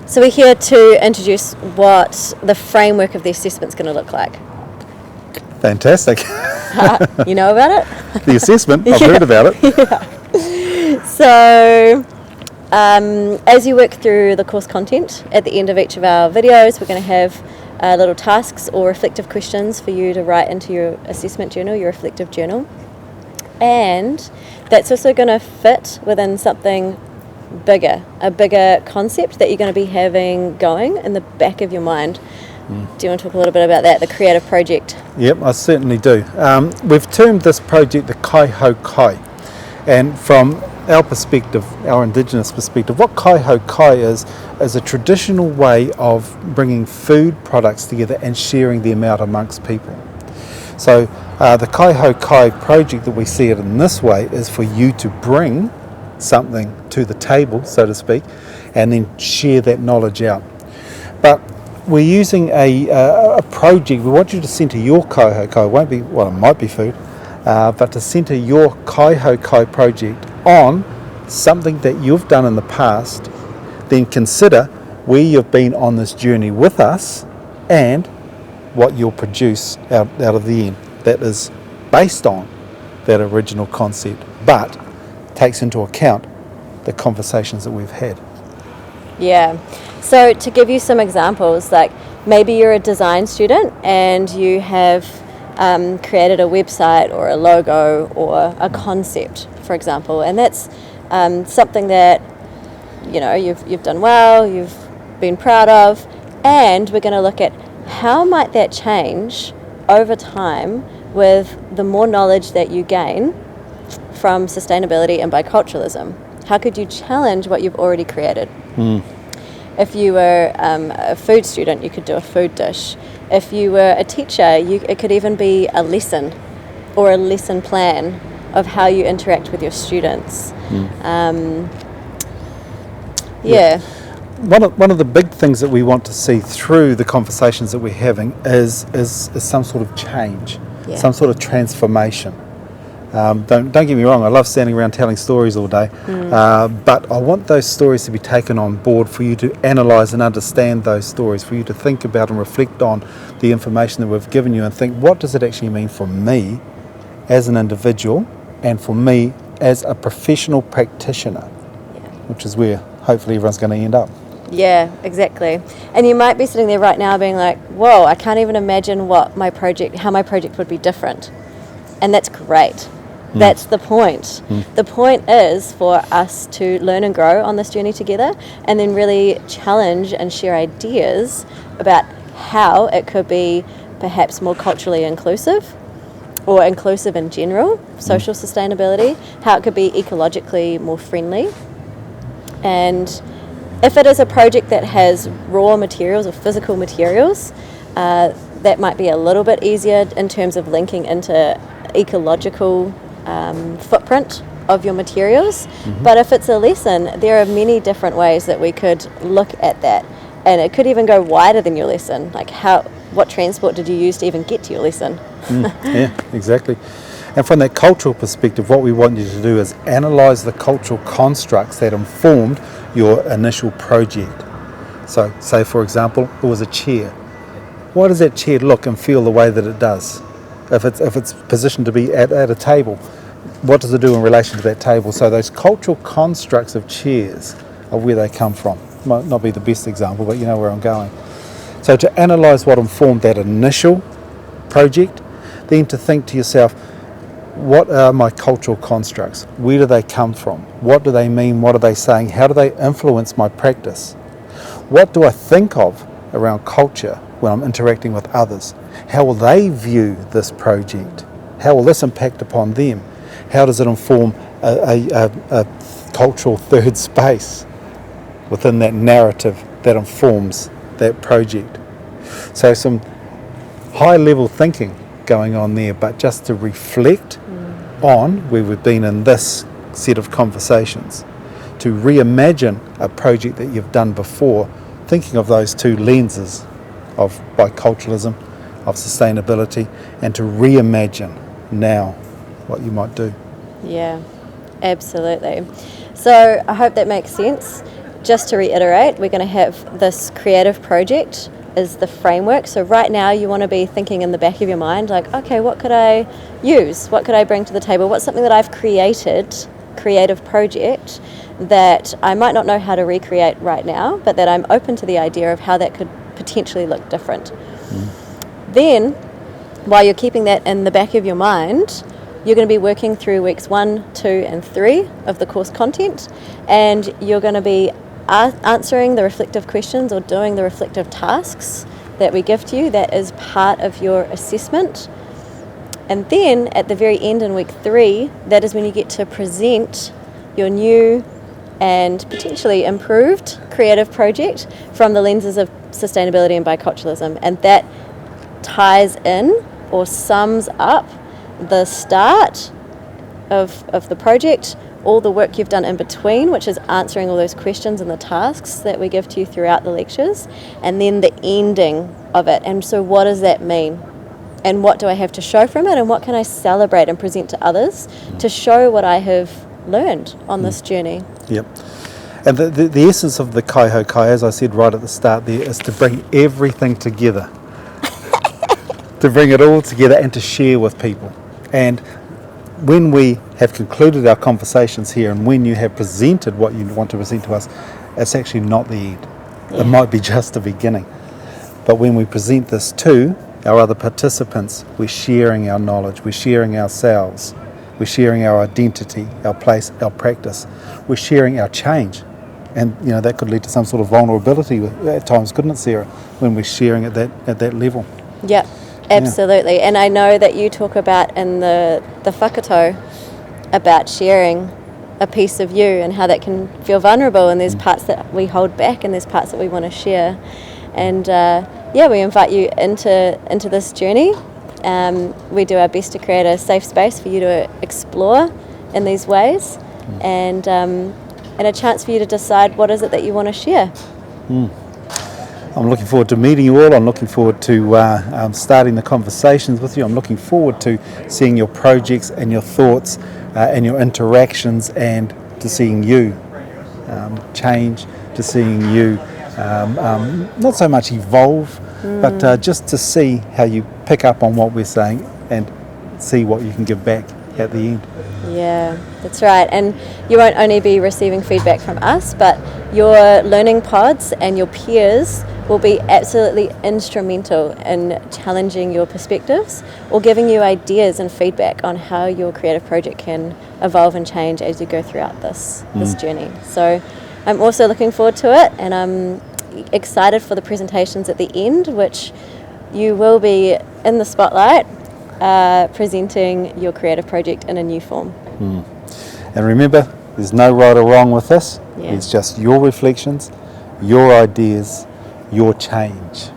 So we're here to introduce what the framework of the assessment's going to look like. Fantastic. You know about it? The assessment, I've heard about it. So as you work through the course content, at the end of each of our videos, we're going to have little tasks or reflective questions for you to write into your assessment journal, your reflective journal. And that's also going to fit within something bigger, a bigger concept that you're going to be having going in the back of your mind. Do you want to talk a little bit about that, the creative project? Yep, I certainly do. We've termed this project the Kaiho Kai. And from our perspective, our Indigenous perspective, what Kaiho Kai is a traditional way of bringing food products together and sharing them out amongst people. So the Kaiho Kai project that we see it in this way is for you to bring something to the table, so to speak, and then share that knowledge out. But we're using a project. We want you to centre your Kaiho Kai. It won't be, well, it might be food, but to centre your Kaiho Kai project on something that you've done in the past, then consider where you've been on this journey with us and what you'll produce out of the end that is based on that original concept, but takes into account the conversations that we've had. Yeah. So to give you some examples, like maybe you're a design student and you have created a website or a logo or a concept, for example, and that's something that you've done well, you've been proud of, and we're going to look at how might that change over time with the more knowledge that you gain from sustainability and biculturalism. How could you challenge what you've already created? If you were a food student, you could do a food dish. If you were a teacher, it could even be a lesson or a lesson plan of how you interact with your students. One of the big things that we want to see through the conversations that we're having is some sort of change, some sort of transformation. Don't get me wrong, I love standing around telling stories all day, but I want those stories to be taken on board for you to analyse and understand those stories, for you to think about and reflect on the information that we've given you and think, what does it actually mean for me as an individual and for me as a professional practitioner, which is where hopefully everyone's going to end up. Yeah, exactly. And you might be sitting there right now being like, whoa, I can't even imagine how my project would be different. And that's great. That's the point. The point is for us to learn and grow on this journey together and then really challenge and share ideas about how it could be perhaps more culturally inclusive or inclusive in general, social sustainability, how it could be ecologically more friendly. And if it is a project that has raw materials or physical materials, that might be a little bit easier in terms of linking into ecological footprint of your materials. But if it's a lesson, there are many different ways that we could look at that. And it could even go wider than your lesson, like what transport did you use to even get to your lesson? Yeah, exactly. And from that cultural perspective, what we want you to do is analyse the cultural constructs that informed your initial project. So, say for example, it was a chair. Why does that chair look and feel the way that it does? If it's positioned to be at a table, what does it do in relation to that table? So those cultural constructs of chairs are where they come from. Might not be the best example, but you know where I'm going. So to analyse what informed that initial project, then to think to yourself, what are my cultural constructs? Where do they come from? What do they mean? What are they saying? How do they influence my practice? What do I think of around culture when I'm interacting with others? How will they view this project? How will this impact upon them? How does it inform a cultural third space within that narrative that informs that project? So some high level thinking going on there, but just to reflect on where we've been in this set of conversations, to reimagine a project that you've done before, thinking of those two lenses of biculturalism, of sustainability, and to reimagine now what you might do. Yeah, absolutely. So I hope that makes sense. just to reiterate, we're going to have this creative project is the framework. So right now you want to be thinking in the back of your mind, like, okay, what could I use? What could I bring to the table? What's something that I've created, creative project, that I might not know how to recreate right now, but that I'm open to the idea of how that could potentially look different. Then, while you're keeping that in the back of your mind, you're going to be working through weeks 1, 2, and 3 of the course content, and you're going to be answering the reflective questions or doing the reflective tasks that we give to you. That is part of your assessment. And then at the very end in week 3, that is when you get to present your new and potentially improved creative project from the lenses of sustainability and biculturalism. And that ties in or sums up the start of the project, all the work you've done in between, which is answering all those questions and the tasks that we give to you throughout the lectures, and then the ending of it. And so what does that mean? And what do I have to show from it? And what can I celebrate and present to others to show what I have learned on this journey? Yep. And the essence of the Kaiho Kai, as I said right at the start there, is to bring everything together. To bring it all together and to share with people. And when we have concluded our conversations here, and when you have presented what you want to present to us, it's actually not the end. It might be just the beginning. But when we present this to our other participants, we're sharing our knowledge, we're sharing ourselves, we're sharing our identity, our place, our practice, we're sharing our change. And that could lead to some sort of vulnerability at times, couldn't it, Sarah, when we're sharing at that level? Yep. Absolutely. Yeah. And I know that you talk about in the whakato about sharing a piece of you and how that can feel vulnerable, and there's parts that we hold back and there's parts that we want to share. And we invite you into this journey. We do our best to create a safe space for you to explore in these ways, and a chance for you to decide what is it that you want to share. I'm looking forward to meeting you all. I'm looking forward to starting the conversations with you. I'm looking forward to seeing your projects and your thoughts and your interactions, and to seeing you change, to seeing you not so much evolve, but just to see how you pick up on what we're saying and see what you can give back at the end. Yeah, that's right. And you won't only be receiving feedback from us, but your learning pods and your peers will be absolutely instrumental in challenging your perspectives or giving you ideas and feedback on how your creative project can evolve and change as you go throughout this journey. So I'm also looking forward to it, and I'm excited for the presentations at the end, which you will be in the spotlight presenting your creative project in a new form. And remember, there's no right or wrong with this. Yeah. It's just your reflections, your ideas, your change.